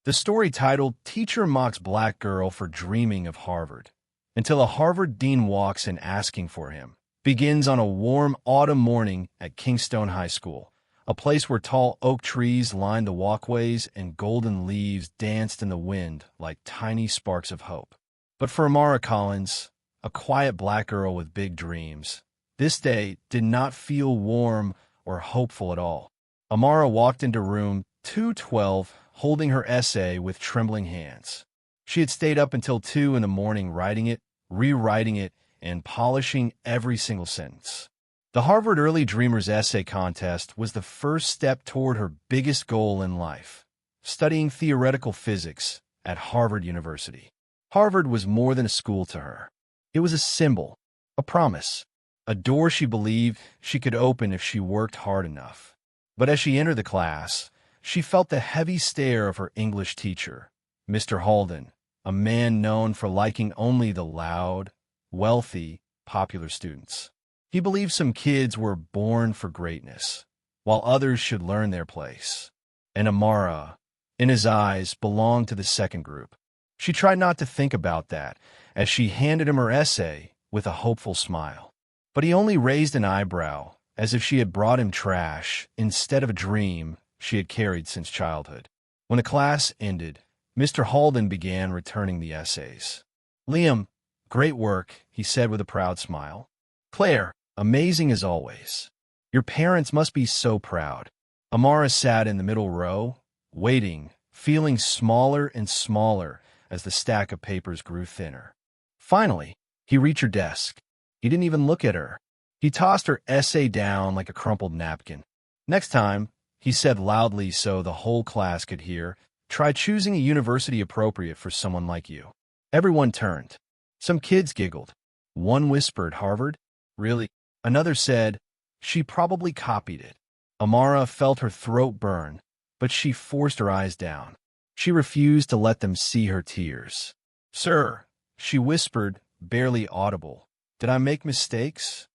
The story titled Teacher Mocks Black Girl for Dreaming of Harvard, until a Harvard dean walks in asking for him, begins on a warm autumn morning at Kingstone High School, a place where tall oak trees lined the walkways and golden leaves danced in the wind like tiny sparks of hope. But for Amara Collins, a quiet black girl with big dreams, this day did not feel warm or hopeful at all. Amara walked into room 212 holding her essay with trembling hands. She had stayed up until 2 in the morning writing it, rewriting it, and polishing every single sentence. The Harvard Early Dreamers Essay Contest was the first step toward her biggest goal in life, studying theoretical physics at Harvard University. Harvard was more than a school to her. It was a symbol, a promise, a door she believed she could open if she worked hard enough. But as she entered the class, she felt the heavy stare of her English teacher, Mr. Halden, a man known for liking only the loud, wealthy, popular students. He believed some kids were born for greatness, while others should learn their place. And Amara, in his eyes, belonged to the second group. She tried not to think about that as she handed him her essay with a hopeful smile. But he only raised an eyebrow, as if she had brought him trash instead of a dream she had carried since childhood. When the class ended, Mr. Halden began returning the essays. "Liam, great work," he said with a proud smile. "Claire, amazing as always. Your parents must be so proud." Amara sat in the middle row, waiting, feeling smaller and smaller as the stack of papers grew thinner. Finally, he reached her desk. He didn't even look at her. He tossed her essay down like a crumpled napkin. "Next time," he said loudly so the whole class could hear, "try choosing a university appropriate for someone like you." Everyone turned. Some kids giggled. One whispered, "Harvard? Really?" Another said, "She probably copied it." Amara felt her throat burn, but she forced her eyes down. She refused to let them see her tears. "Sir," she whispered, barely audible, "did I make mistakes?"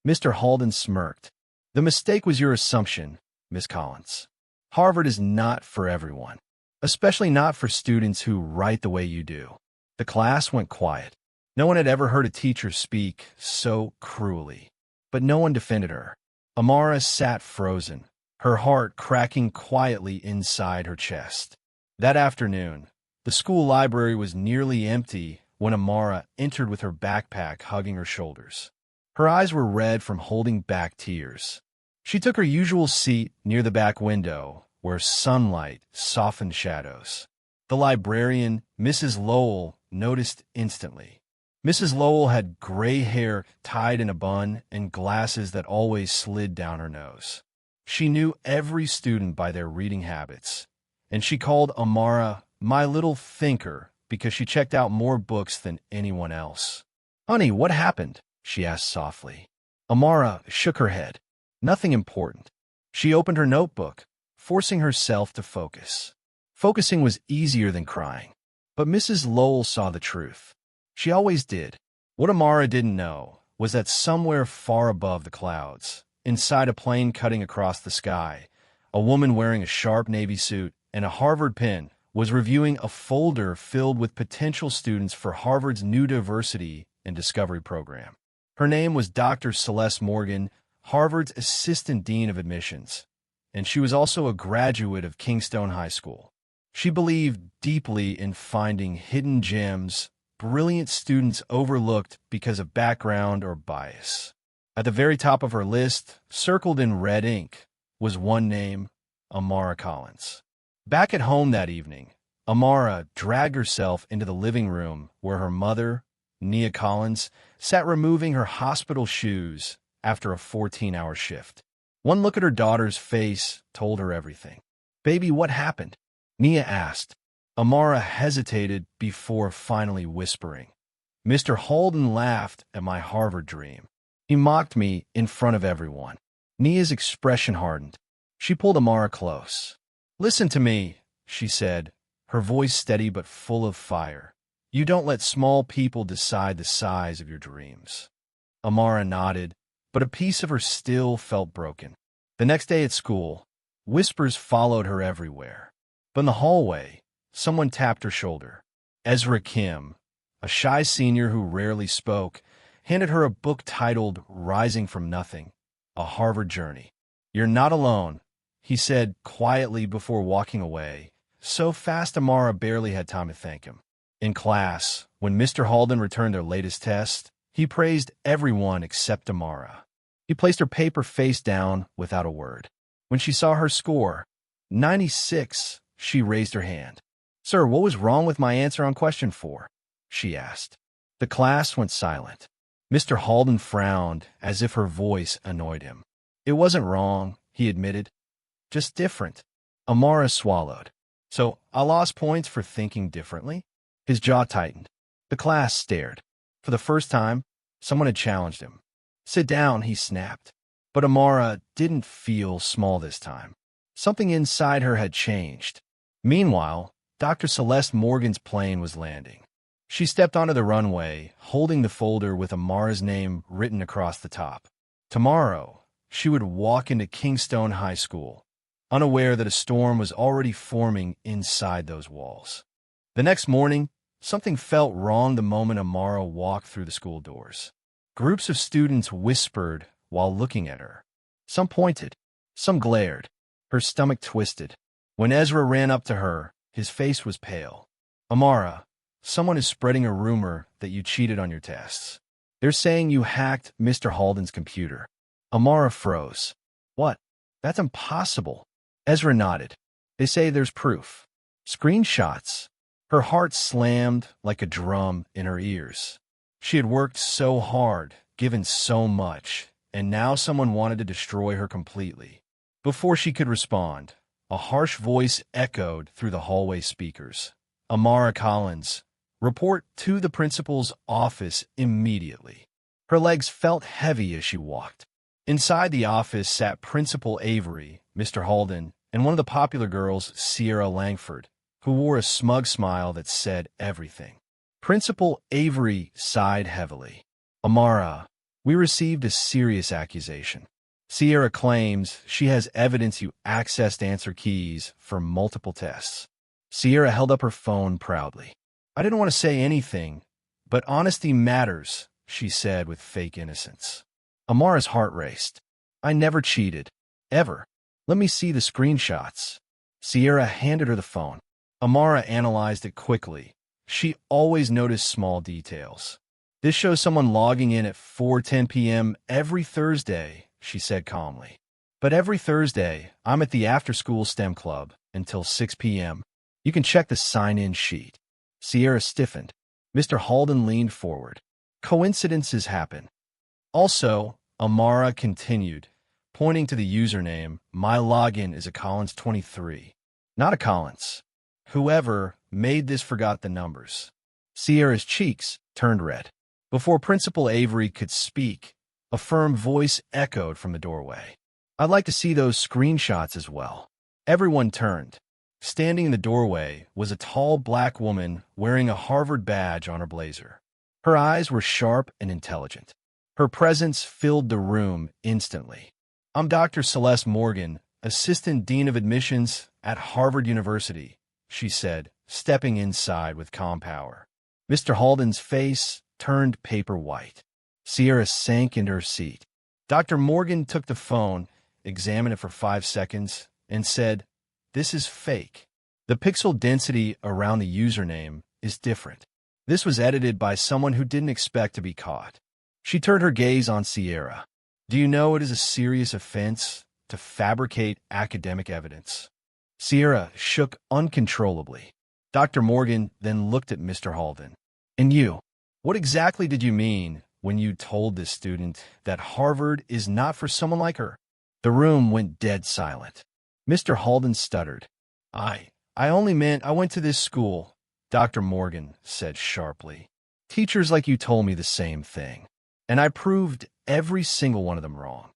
Mr. Halden smirked. "The mistake was your assumption, Miss Collins. Harvard is not for everyone, especially not for students who write the way you do." The class went quiet. No one had ever heard a teacher speak so cruelly, but no one defended her. Amara sat frozen, her heart cracking quietly inside her chest. That afternoon, the school library was nearly empty when Amara entered with her backpack hugging her shoulders. Her eyes were red from holding back tears. She took her usual seat near the back window, where sunlight softened shadows. The librarian, Mrs. Lowell, noticed instantly. Mrs. Lowell had gray hair tied in a bun and glasses that always slid down her nose. She knew every student by their reading habits, and she called Amara "my little thinker" because she checked out more books than anyone else. "Honey, what happened?" she asked softly. Amara shook her head. "Nothing important." She opened her notebook, forcing herself to focus. Focusing was easier than crying. But Mrs. Lowell saw the truth. She always did. What Amara didn't know was that somewhere far above the clouds, inside a plane cutting across the sky, a woman wearing a sharp navy suit and a Harvard pin was reviewing a folder filled with potential students for Harvard's new Diversity and Discovery program. Her name was Dr. Celeste Morgan, Harvard's Assistant Dean of Admissions, and she was also a graduate of Kingstone High School. She believed deeply in finding hidden gems, brilliant students overlooked because of background or bias. At the very top of her list, circled in red ink, was one name, Amara Collins. Back at home that evening, Amara dragged herself into the living room where her mother, Nia Collins, sat removing her hospital shoes after a 14-hour shift. One look at her daughter's face told her everything. "Baby, what happened?" Nia asked. Amara hesitated before finally whispering. "Mr. Halden laughed at my Harvard dream. He mocked me in front of everyone." Nia's expression hardened. She pulled Amara close. "Listen to me," she said, her voice steady but full of fire. "You don't let small people decide the size of your dreams." Amara nodded, but a piece of her still felt broken. The next day at school, whispers followed her everywhere. But in the hallway, Someone tapped her shoulder. Ezra Kim, a shy senior who rarely spoke, handed her a book titled Rising from Nothing, A Harvard Journey. "You're not alone," he said quietly before walking away, so fast Amara barely had time to thank him. In class, when Mr. Halden returned their latest test, he praised everyone except Amara. He placed her paper face down without a word. When she saw her score, 96, she raised her hand. "Sir, what was wrong with my answer on question 4?" she asked. The class went silent. Mr. Halden frowned as if her voice annoyed him. "It wasn't wrong," he admitted. "Just different." Amara swallowed. "So I lost points for thinking differently?" His jaw tightened. The class stared. For the first time, someone had challenged him. "Sit down," he snapped. But Amara didn't feel small this time. Something inside her had changed. Meanwhile, Dr. Celeste Morgan's plane was landing. She stepped onto the runway, holding the folder with Amara's name written across the top. Tomorrow, she would walk into Kingstone High School, unaware that a storm was already forming inside those walls. The next morning, something felt wrong the moment Amara walked through the school doors. Groups of students whispered while looking at her. Some pointed, some glared. Her stomach twisted. When Ezra ran up to her, his face was pale. "Amara, someone is spreading a rumor that you cheated on your tests. They're saying you hacked Mr. Halden's computer." Amara froze. "What? That's impossible." Ezra nodded. "They say there's proof. Screenshots." Her heart slammed like a drum in her ears. She had worked so hard, given so much, and now someone wanted to destroy her completely. Before she could respond, a harsh voice echoed through the hallway speakers. "Amara Collins, report to the principal's office immediately." Her legs felt heavy as she walked. Inside the office sat Principal Avery, Mr. Halden, and one of the popular girls, Sierra Langford, who wore a smug smile that said everything. Principal Avery sighed heavily. "Amara, we received a serious accusation. Sierra claims she has evidence you accessed answer keys for multiple tests." Sierra held up her phone proudly. "I didn't want to say anything, but honesty matters," she said with fake innocence. Amara's heart raced. "I never cheated. Ever. Let me see the screenshots." Sierra handed her the phone. Amara analyzed it quickly. She always noticed small details. "This shows someone logging in at 4:10 p.m. every Thursday," she said calmly. "But every Thursday, I'm at the after-school STEM club until 6 p.m. You can check the sign-in sheet." Sierra stiffened. Mr. Halden leaned forward. "Coincidences happen." "Also," Amara continued, pointing to the username, "my login is a Collins23, not a Collins. Whoever made this forgot the numbers." Sierra's cheeks turned red. Before Principal Avery could speak, a firm voice echoed from the doorway. "I'd like to see those screenshots as well." Everyone turned. Standing in the doorway was a tall black woman wearing a Harvard badge on her blazer. Her eyes were sharp and intelligent. Her presence filled the room instantly. "I'm Dr. Celeste Morgan, Assistant Dean of Admissions at Harvard University," she said, stepping inside with calm power. Mr. Halden's face turned paper white. Sierra sank into her seat. Dr. Morgan took the phone, examined it for 5 seconds, and said, "This is fake. The pixel density around the username is different. This was edited by someone who didn't expect to be caught." She turned her gaze on Sierra. "Do you know it is a serious offense to fabricate academic evidence?" Sierra shook uncontrollably. Dr. Morgan then looked at Mr. Halden. "And you, what exactly did you mean when you told this student that Harvard is not for someone like her?" The room went dead silent. Mr. Halden stuttered. I only meant I went to this school," Dr. Morgan said sharply. "Teachers like you told me the same thing, and I proved every single one of them wrong."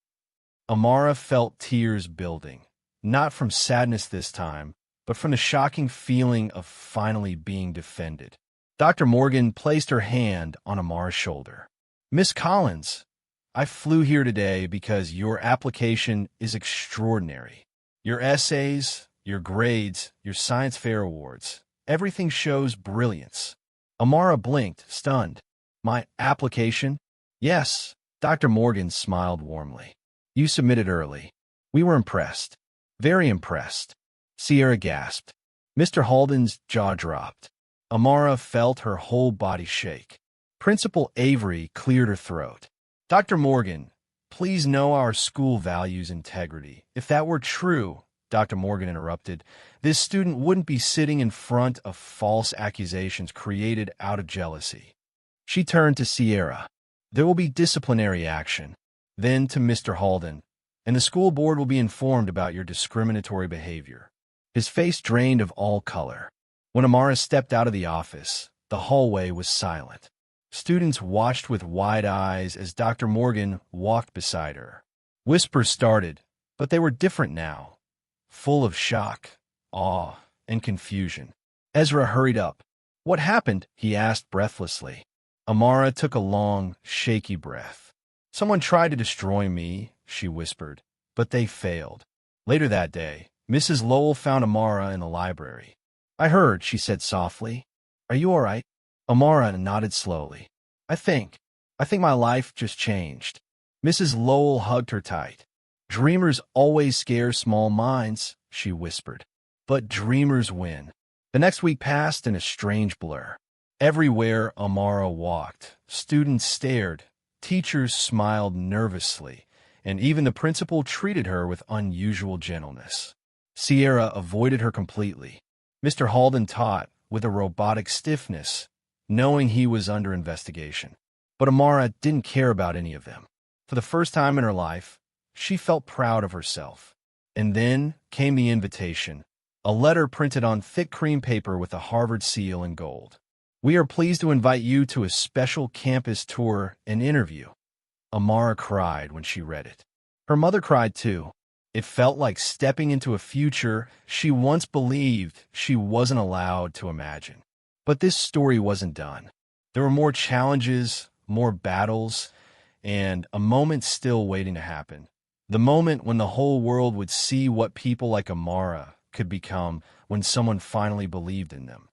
Amara felt tears building, not from sadness this time, but from the shocking feeling of finally being defended. Dr. Morgan placed her hand on Amara's shoulder. "Miss Collins, I flew here today because your application is extraordinary. Your essays, your grades, your science fair awards, Everything shows brilliance. Amara blinked, stunned. My application? Yes. Dr. Morgan smiled warmly. You submitted early. We were impressed. Very impressed. Sierra gasped. Mr. Halden's jaw dropped. Amara felt her whole body shake. Principal Avery cleared her throat. Dr. Morgan, please know our school values integrity. If that were true, Dr. Morgan interrupted, this student wouldn't be sitting in front of false accusations created out of jealousy. She turned to Sierra. There will be disciplinary action. Then to Mr. Halden, and the school board will be informed about your discriminatory behavior. His face drained of all color. When Amara stepped out of the office, the hallway was silent. Students watched with wide eyes as Dr. Morgan walked beside her. Whispers started, but they were different now, full of shock, awe, and confusion. Ezra hurried up. What happened? He asked breathlessly. Amara took a long, shaky breath. Someone tried to destroy me, she whispered, but they failed. Later that day, Mrs. Lowell found Amara in the library. I heard, she said softly. Are you all right? Amara nodded slowly. I think my life just changed. Mrs. Lowell hugged her tight. Dreamers always scare small minds, she whispered. But dreamers win. The next week passed in a strange blur. Everywhere Amara walked, students stared, teachers smiled nervously, and even the principal treated her with unusual gentleness. Sierra avoided her completely. Mr. Halden taught with a robotic stiffness, knowing he was under investigation. But Amara didn't care about any of them. For the first time in her life, she felt proud of herself. And then came the invitation, a letter printed on thick cream paper with a Harvard seal in gold. We are pleased to invite you to a special campus tour and interview. Amara cried when she read it. Her mother cried too. It felt like stepping into a future she once believed she wasn't allowed to imagine. But this story wasn't done. There were more challenges, more battles, and a moment still waiting to happen. The moment when the whole world would see what people like Amara could become when someone finally believed in them.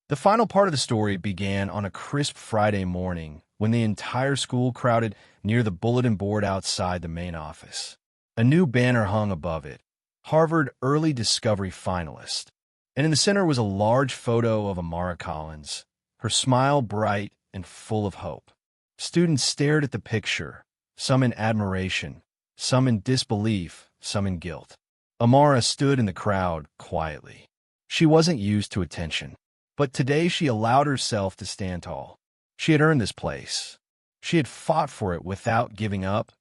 The final part of the story began on a crisp Friday morning when the entire school crowded near the bulletin board outside the main office. A new banner hung above it, Harvard Early Discovery Finalist, and in the center was a large photo of Amara Collins, her smile bright and full of hope. Students stared at the picture, some in admiration, some in disbelief, some in guilt. Amara stood in the crowd quietly. She wasn't used to attention, but today she allowed herself to stand tall. She had earned this place. She had fought for it without giving up,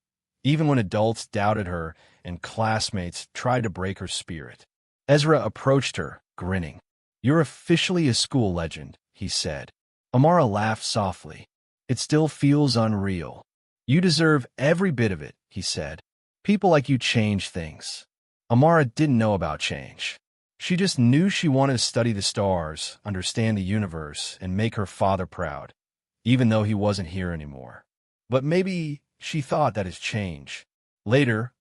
even when adults doubted her and classmates tried to break her spirit. Ezra approached her, grinning. You're officially a school legend, he said. Amara laughed softly. It still feels unreal. You deserve every bit of it, he said. People like you change things. Amara didn't know about change. She just knew she wanted to study the stars, understand the universe, and make her father proud, even though he wasn't here anymore. But maybe she thought that is change. Later,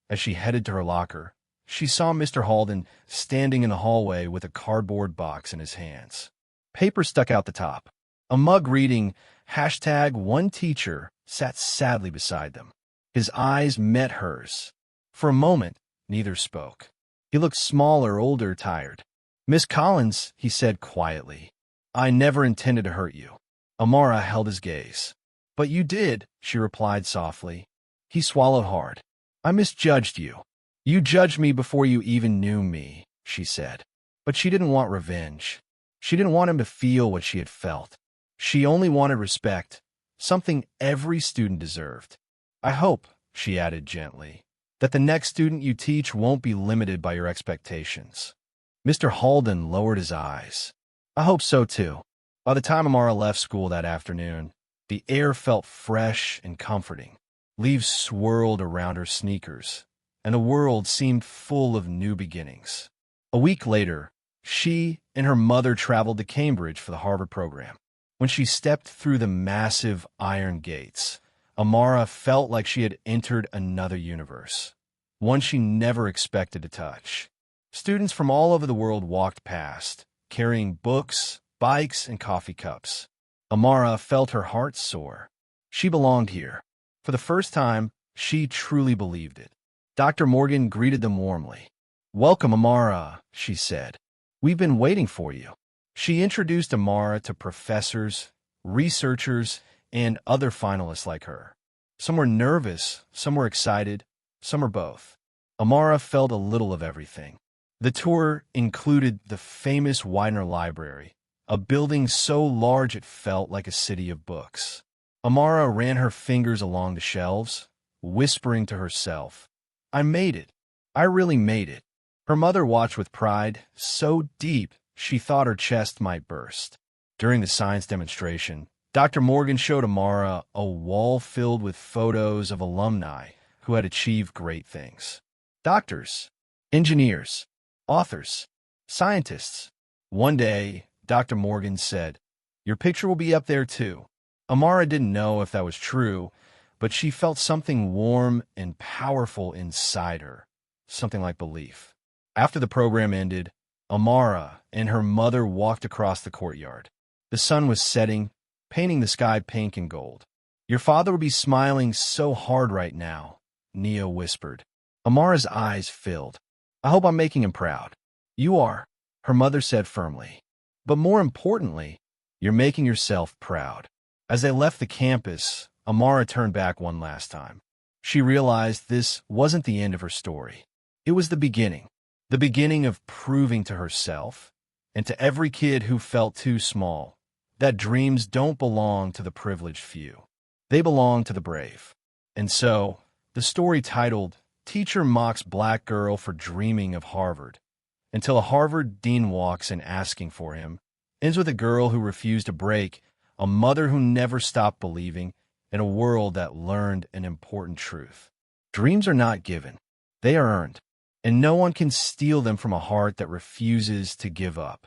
as she headed to her locker, she saw Mr. Halden standing in the hallway with a cardboard box in his hands. Paper stuck out the top. A mug reading #OneTeacher sat sadly beside them. His eyes met hers. For a moment, neither spoke. He looked smaller, older, tired. Miss Collins, he said quietly, I never intended to hurt you. Amara held his gaze. But you did, she replied softly. He swallowed hard. I misjudged you. You judged me before you even knew me, she said. But she didn't want revenge. She didn't want him to feel what she had felt. She only wanted respect, something every student deserved. I hope, she added gently, that the next student you teach won't be limited by your expectations. Mr. Halden lowered his eyes. I hope so too. By the time Amara left school that afternoon, the air felt fresh and comforting. Leaves swirled around her sneakers, and the world seemed full of new beginnings. A week later, she and her mother traveled to Cambridge for the Harvard program. When she stepped through the massive iron gates, Amara felt like she had entered another universe, one she never expected to touch. Students from all over the world walked past, carrying books, bikes, and coffee cups. Amara felt her heart soar. She belonged here. For the first time, she truly believed it. Dr. Morgan greeted them warmly. "Welcome, Amara," she said. "We've been waiting for you." She introduced Amara to professors, researchers, and other finalists like her. Some were nervous, some were excited, some were both. Amara felt a little of everything. The tour included the famous Widener Library, a building so large it felt like a city of books. Amara ran her fingers along the shelves, whispering to herself, "I made it. I really made it." Her mother watched with pride, so deep she thought her chest might burst. During the science demonstration, Dr. Morgan showed Amara a wall filled with photos of alumni who had achieved great things. Doctors, engineers, authors, scientists. One day, Dr. Morgan said, "Your picture will be up there too." Amara didn't know if that was true, but she felt something warm and powerful inside her, something like belief. After the program ended, Amara and her mother walked across the courtyard. The sun was setting, painting the sky pink and gold. "Your father would be smiling so hard right now," Nia whispered. Amara's eyes filled. "I hope I'm making him proud." "You are," her mother said firmly. "But more importantly, you're making yourself proud." As they left the campus, Amara turned back one last time. She realized this wasn't the end of her story. It was the beginning of proving to herself, and to every kid who felt too small, that dreams don't belong to the privileged few. They belong to the brave. And so, the story titled, "Teacher Mocks Black Girl for Dreaming of Harvard," until a Harvard dean walks in asking for him, ends with a girl who refused to break, a mother who never stopped believing, and a world that learned an important truth. Dreams are not given. They are earned. And no one can steal them from a heart that refuses to give up.